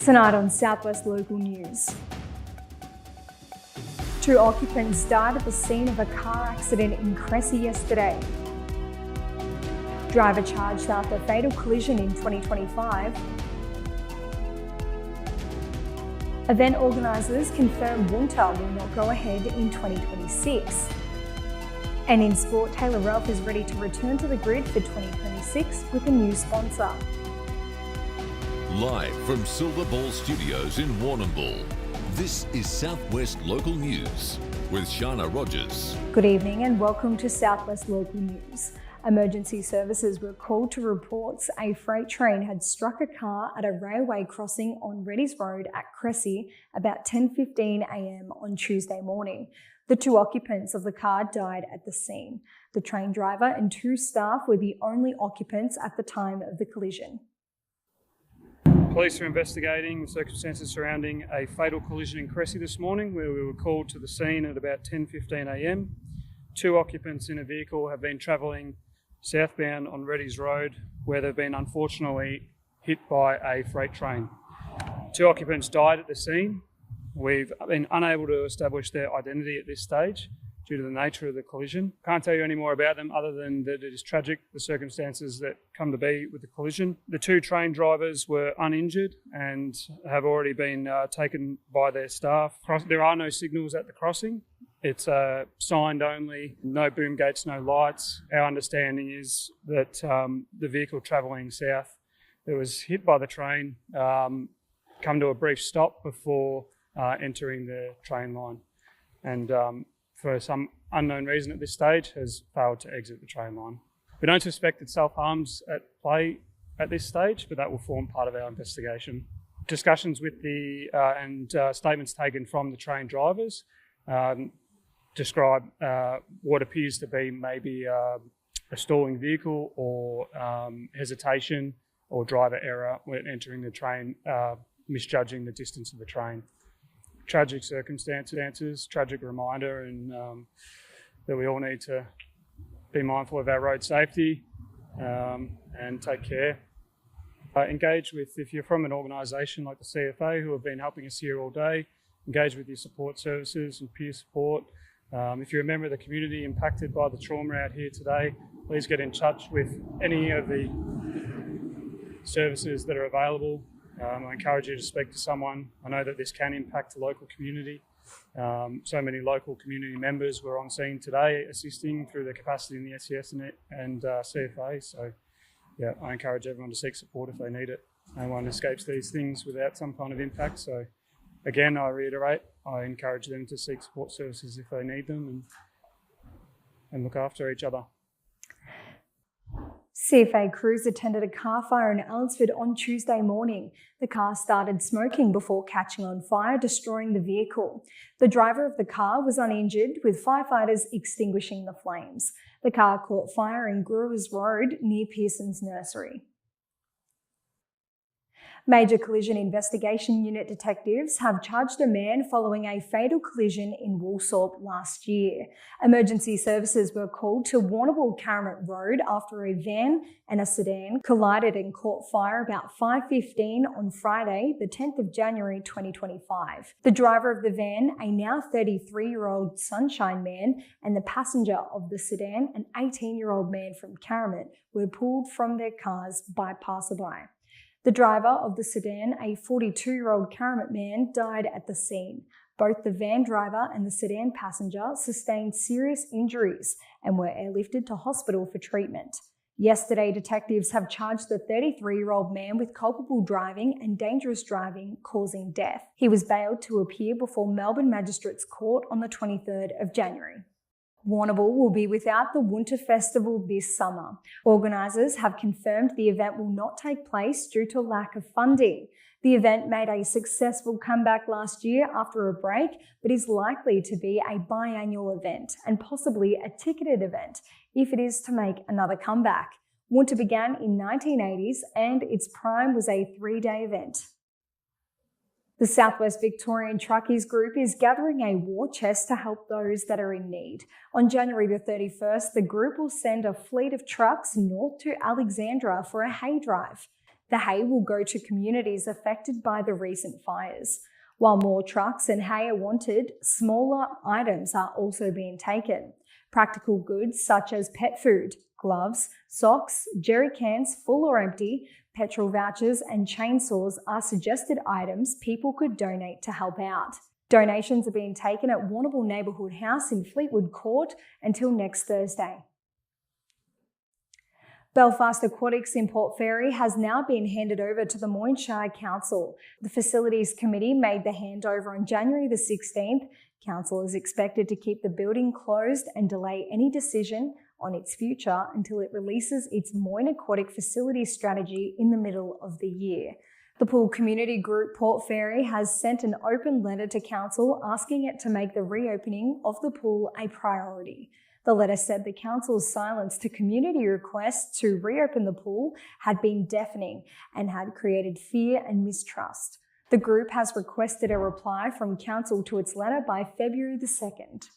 Tonight on Southwest Local News. 2 occupants died at the scene of a car accident in Cressy yesterday. Driver charged after fatal collision in 2025. Event organisers confirm winter will not go ahead in 2026. And in sport, Taylor Ralph is ready to return to the grid for 2026 with a new sponsor. Live from Silver Ball Studios in Warrnambool, this is Southwest Local News with Sharna Rodgers. Good evening and welcome to Southwest Local News. Emergency services were called to reports a freight train had struck a car at a railway crossing on Reddy's Road at Cressy about 10:15 a.m. on Tuesday morning. The 2 occupants of the car died at the scene. The train driver and 2 staff were the only occupants at the time of the collision. Police are investigating the circumstances surrounding a fatal collision in Cressy this morning, where we were called to the scene at about 10:15 a.m. 2 occupants in a vehicle have been travelling southbound on Reddy's Road, where they've been unfortunately hit by a freight train. 2 occupants died at the scene. We've been unable to establish their identity at this stage due to the nature of the collision. Can't tell you any more about them other than that it is tragic, the circumstances that come to be with the collision. The 2 train drivers were uninjured and have already been taken by their staff. There are no signals at the crossing. It's signed only, no boom gates, no lights. Our understanding is that the vehicle travelling south that was hit by the train come to a brief stop before entering the train line, and for some unknown reason at this stage has failed to exit the train line. We don't suspect that self-harm's at play at this stage, but that will form part of our investigation. Discussions with and statements taken from the train drivers describe what appears to be maybe a stalling vehicle or hesitation or driver error when entering the train, misjudging the distance of the train. Tragic circumstances, tragic reminder, and that we all need to be mindful of our road safety and take care. Engage with, if you're from an organisation like the CFA who have been helping us here all day, engage with your support services and peer support. If you're a member of the community impacted by the trauma out here today, please get in touch with any of the services that are available. I encourage you to speak to someone. I know that this can impact the local community. So many local community members were on scene today assisting through their capacity in the SES and CFA. So yeah, I encourage everyone to seek support if they need it. No one escapes these things without some kind of impact. So again, I reiterate, I encourage them to seek support services if they need them and look after each other. CFA crews attended a car fire in Ellinsford on Tuesday morning. The car started smoking before catching on fire, destroying the vehicle. The driver of the car was uninjured, with firefighters extinguishing the flames. The car caught fire in Grewers Road near Pearson's Nursery. Major Collision Investigation Unit detectives have charged a man following a fatal collision in Woolsthorpe last year. Emergency services were called to Warrnambool Caramit Road after a van and a sedan collided and caught fire about 5:15 on Friday, the 10th of January 2025. The driver of the van, a now 33-year-old Sunshine man, and the passenger of the sedan, an 18-year-old man from Caramit, were pulled from their cars by passerby. The driver of the sedan, a 42-year-old Caramit man, died at the scene. Both the van driver and the sedan passenger sustained serious injuries and were airlifted to hospital for treatment. Yesterday, detectives have charged the 33-year-old man with culpable driving and dangerous driving causing death. He was bailed to appear before Melbourne Magistrates Court on the 23rd of January. Warrnambool will be without the Winter Festival this summer. Organisers have confirmed the event will not take place due to lack of funding. The event made a successful comeback last year after a break, but is likely to be a biannual event and possibly a ticketed event if it is to make another comeback. Winter began in 1980s and its prime was a 3-day event. The Southwest Victorian Truckies Group is gathering a war chest to help those that are in need. On January the 31st, the group will send a fleet of trucks north to Alexandra for a hay drive. The hay will go to communities affected by the recent fires. While more trucks and hay are wanted, smaller items are also being taken. Practical goods such as pet food, gloves, socks, jerry cans full or empty, petrol vouchers and chainsaws are suggested items people could donate to help out. Donations are being taken at Warrnambool Neighbourhood House in Fleetwood Court until next Thursday. Belfast Aquatics in Port Fairy has now been handed over to the Moyne Shire Council. The Facilities Committee made the handover on January the 16th. Council is expected to keep the building closed and delay any decision on its future until it releases its Moyne Aquatic Facilities strategy in the middle of the year. The pool community group Port Fairy has sent an open letter to Council asking it to make the reopening of the pool a priority. The letter said the Council's silence to community requests to reopen the pool had been deafening and had created fear and mistrust. The group has requested a reply from Council to its letter by February the 2nd.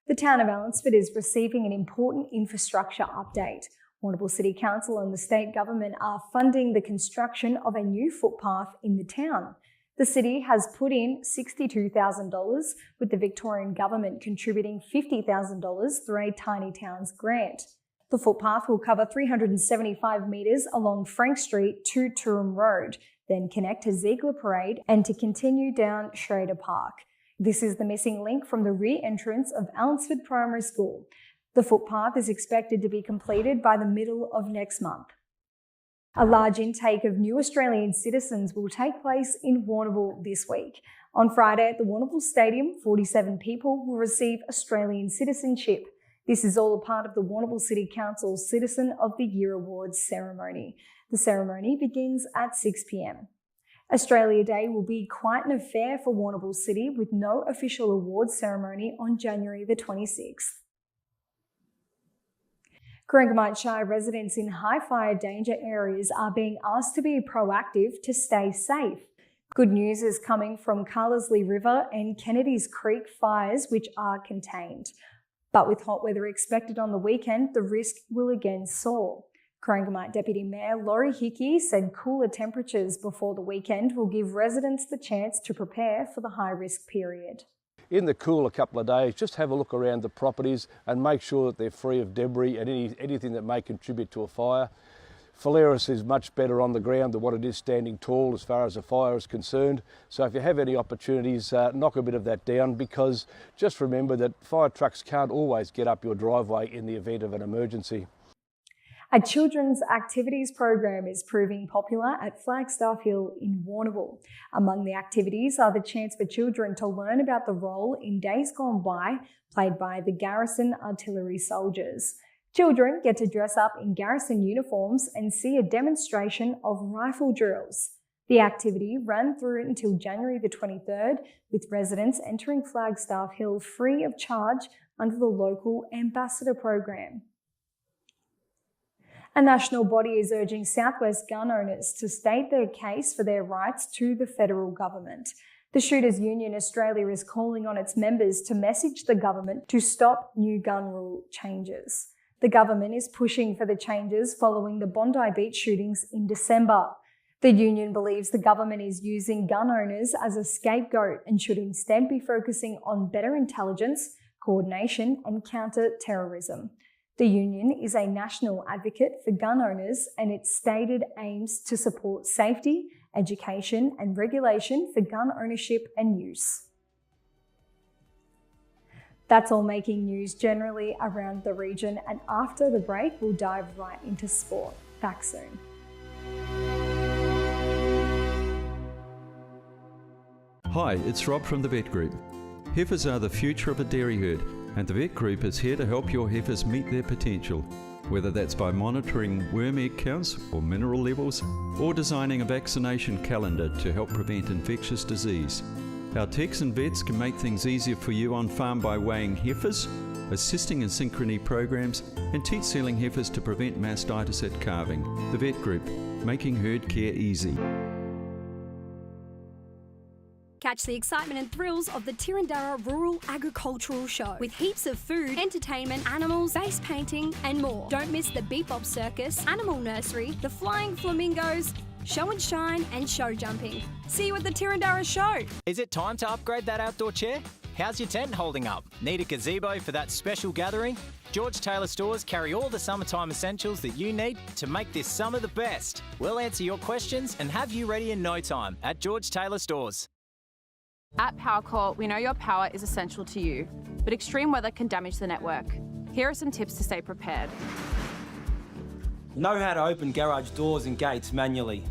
The town of Allansford is receiving an important infrastructure update. Warrnambool City Council and the state government are funding the construction of a new footpath in the town. The city has put in $62,000, with the Victorian government contributing $50,000 through a Tiny Towns grant. The footpath will cover 375 metres along Frank Street to Turum Road, then connect to Ziegler Parade and to continue down Schrader Park. This is the missing link from the rear entrance of Allansford Primary School. The footpath is expected to be completed by the middle of next month. A large intake of new Australian citizens will take place in Warrnambool this week. On Friday at the Warrnambool Stadium, 47 people will receive Australian citizenship. This is all a part of the Warrnambool City Council's Citizen of the Year Awards ceremony. The ceremony begins at 6 p.m. Australia Day will be quite an affair for Warrnambool City, with no official awards ceremony on January the 26th. Corangamite Shire residents in high fire danger areas are being asked to be proactive to stay safe. Good news is coming from Carlesley River and Kennedy's Creek fires, which are contained. But with hot weather expected on the weekend, the risk will again soar. Corangamite Deputy Mayor Laurie Hickey said cooler temperatures before the weekend will give residents the chance to prepare for the high-risk period. In the cooler couple of days, just have a look around the properties and make sure that they're free of debris and anything that may contribute to a fire. Phalaris is much better on the ground than what it is standing tall as far as a fire is concerned. So if you have any opportunities, knock a bit of that down, because just remember that fire trucks can't always get up your driveway in the event of an emergency. A children's activities program is proving popular at Flagstaff Hill in Warrnambool. Among the activities are the chance for children to learn about the role in days gone by played by the Garrison Artillery soldiers. Children get to dress up in garrison uniforms and see a demonstration of rifle drills. The activity ran through until January the 23rd, with residents entering Flagstaff Hill free of charge under the local ambassador program. A national body is urging Southwest gun owners to state their case for their rights to the federal government. The Shooters Union Australia is calling on its members to message the government to stop new gun rule changes. The government is pushing for the changes following the Bondi Beach shootings in December. The union believes the government is using gun owners as a scapegoat and should instead be focusing on better intelligence, coordination, and counter-terrorism. The union is a national advocate for gun owners, and its stated aims to support safety, education, and regulation for gun ownership and use. That's all making news generally around the region, and after the break, we'll dive right into sport. Back soon. Hi, it's Rob from the Vet Group. Heifers are the future of a dairy herd, and the Vet Group is here to help your heifers meet their potential, whether that's by monitoring worm egg counts or mineral levels, or designing a vaccination calendar to help prevent infectious disease. Our techs and vets can make things easier for you on farm by weighing heifers, assisting in synchrony programs, and teat sealing heifers to prevent mastitis at calving. The Vet Group, making herd care easy. Catch the excitement and thrills of the Tirrandara Rural Agricultural Show with heaps of food, entertainment, animals, face painting and more. Don't miss the Bebop Circus, Animal Nursery, the Flying Flamingos, Show and Shine and show jumping. See you at the Tirrandara Show. Is it time to upgrade that outdoor chair? How's your tent holding up? Need a gazebo for that special gathering? George Taylor Stores carry all the summertime essentials that you need to make this summer the best. We'll answer your questions and have you ready in no time at George Taylor Stores. At Powercore, we know your power is essential to you, but extreme weather can damage the network. Here are some tips to stay prepared. Know how to open garage doors and gates manually.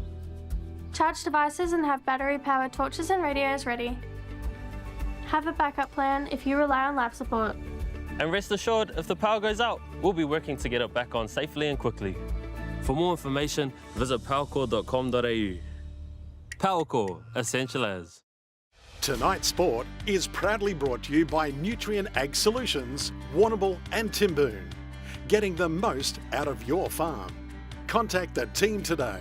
Charge devices and have battery-powered torches and radios ready. Have a backup plan if you rely on lab support. And rest assured, if the power goes out, we'll be working to get it back on safely and quickly. For more information, visit powercore.com.au. Powercore, essential as. Tonight's sport is proudly brought to you by Nutrient Ag Solutions, Warrnambool and Timboon. Getting the most out of your farm. Contact the team today.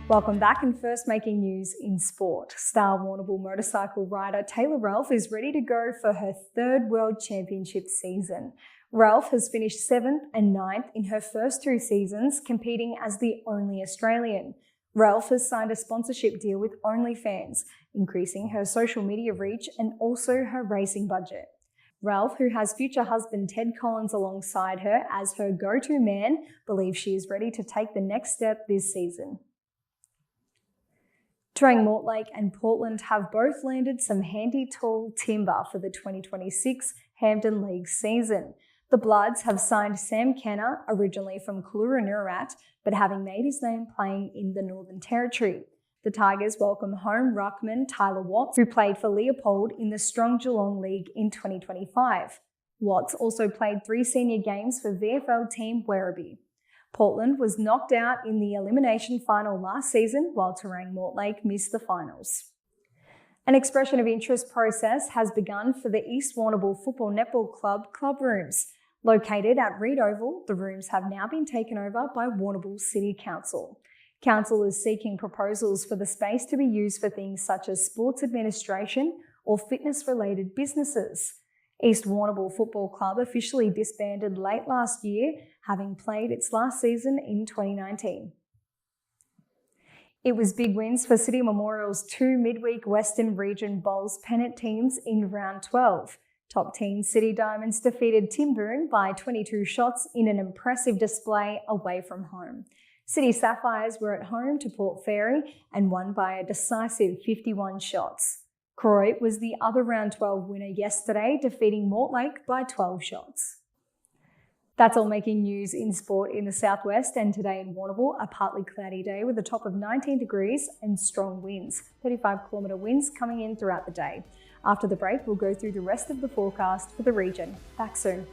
Welcome back, and first making news in sport. Star Warrnambool motorcycle rider Taylor Ralph is ready to go for her third World Championship season. Ralph has finished 7th and 9th in her first 2 seasons, competing as the only Australian. Ralph has signed a sponsorship deal with OnlyFans, increasing her social media reach and also her racing budget. Ralph, who has future husband Ted Collins alongside her as her go-to man, believes she is ready to take the next step this season. Terang Mortlake and Portland have both landed some handy tall timber for the 2026 Hampden League season. The Bloods have signed Sam Kenner, originally from Coolangatta, but having made his name playing in the Northern Territory. The Tigers welcome home ruckman Tyler Watts, who played for Leopold in the Strong Geelong League in 2025. Watts also played 3 senior games for VFL team Werribee. Portland was knocked out in the elimination final last season, while Terang Mortlake missed the finals. An expression of interest process has begun for the East Warrnambool Football Netball Club club rooms. Located at Reed Oval, the rooms have now been taken over by Warrnambool City Council. Council is seeking proposals for the space to be used for things such as sports administration or fitness-related businesses. East Warrnambool Football Club officially disbanded late last year, having played its last season in 2019. It was big wins for City Memorial's 2 midweek Western Region Bowls pennant teams in round 12. Top team City Diamonds defeated Timboon by 22 shots in an impressive display away from home. City Sapphires were at home to Port Fairy and won by a decisive 51 shots. Croy was the other round 12 winner yesterday, defeating Mortlake by 12 shots. That's all making news in sport in the southwest, and today in Warrnambool, a partly cloudy day with a top of 19 degrees and strong winds, 35-kilometre winds coming in throughout the day. After the break, we'll go through the rest of the forecast for the region. Back soon.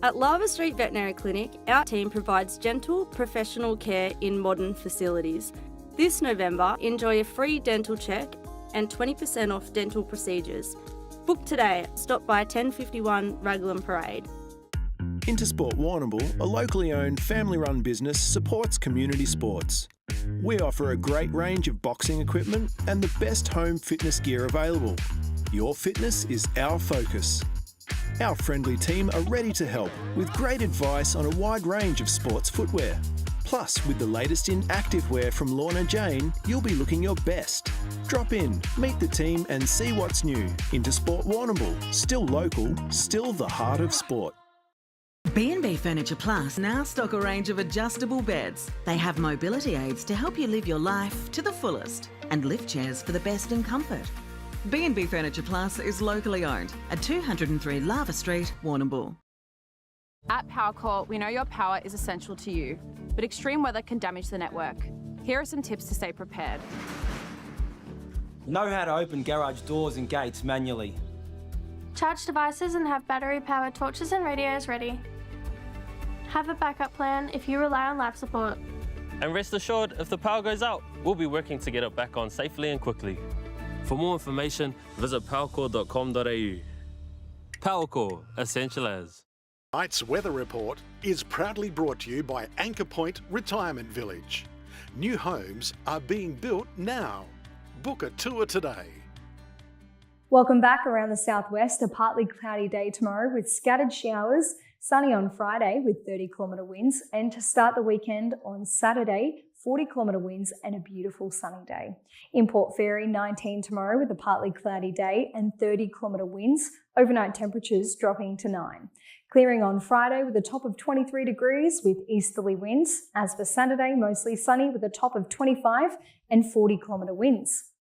At Lava Street Veterinary Clinic, our team provides gentle, professional care in modern facilities. This November, enjoy a free dental check and 20% off dental procedures. Book today. Stop by 1051 Raglan Parade. Intersport Warrnambool, a locally owned, family-run business, supports community sports. We offer a great range of boxing equipment and the best home fitness gear available. Your fitness is our focus. Our friendly team are ready to help with great advice on a wide range of sports footwear. Plus, with the latest in activewear from Lorna Jane, you'll be looking your best. Drop in, meet the team and see what's new. Intersport Warrnambool, still local, still the heart of sport. B&B Furniture Plus now stock a range of adjustable beds. They have mobility aids to help you live your life to the fullest and lift chairs for the best in comfort. B&B Furniture Plus is locally owned at 203 Lava Street, Warrnambool. At Powercore, we know your power is essential to you, but extreme weather can damage the network. Here are some tips to stay prepared. Know how to open garage doors and gates manually. Charge devices and have battery-powered torches and radios ready. Have a backup plan if you rely on life support. And rest assured, if the power goes out, we'll be working to get it back on safely and quickly. For more information, visit powercore.com.au. Powercore, essential as. Tonight's weather report is proudly brought to you by Anchor Point Retirement Village. New homes are being built now. Book a tour today. Welcome back. Around the southwest, a partly cloudy day tomorrow with scattered showers, sunny on Friday with 30-kilometre winds, and to start the weekend on Saturday, 40-kilometre winds and a beautiful sunny day. In Port Fairy, 19 tomorrow with a partly cloudy day and 30-kilometre winds, overnight temperatures dropping to 9. Clearing on Friday with a top of 23 degrees with easterly winds. As for Saturday, mostly sunny with a top of 25 and 40-kilometre winds.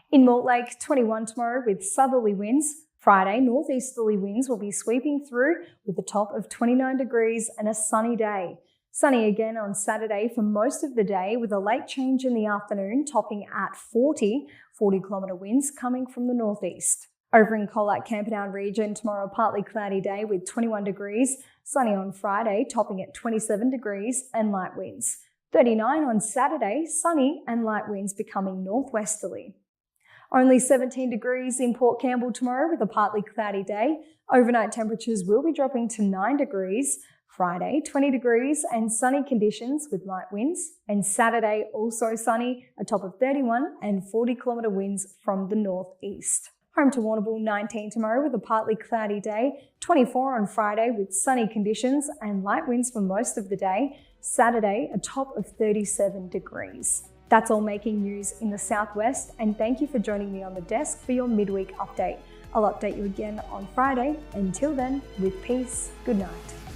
In Mortlake, 21 tomorrow with southerly winds. Friday, northeasterly winds will be sweeping through with a top of 29 degrees and a sunny day. Sunny again on Saturday for most of the day with a late change in the afternoon topping at 40-kilometre winds coming from the northeast. Over in Colac Camperdown region, tomorrow partly cloudy day with 21 degrees, sunny on Friday topping at 27 degrees and light winds. 39 on Saturday, sunny and light winds becoming northwesterly. Only 17 degrees in Port Campbell tomorrow with a partly cloudy day. Overnight temperatures will be dropping to 9 degrees. Friday, 20 degrees and sunny conditions with light winds. And Saturday, also sunny, a top of 31 and 40-kilometre winds from the northeast. Home to Warrnambool, 19 tomorrow with a partly cloudy day. 24 on Friday with sunny conditions and light winds for most of the day. Saturday, a top of 37 degrees. That's all making news in the southwest, and thank you for joining me on the desk for your midweek update. I'll update you again on Friday. Until then, with peace, good night.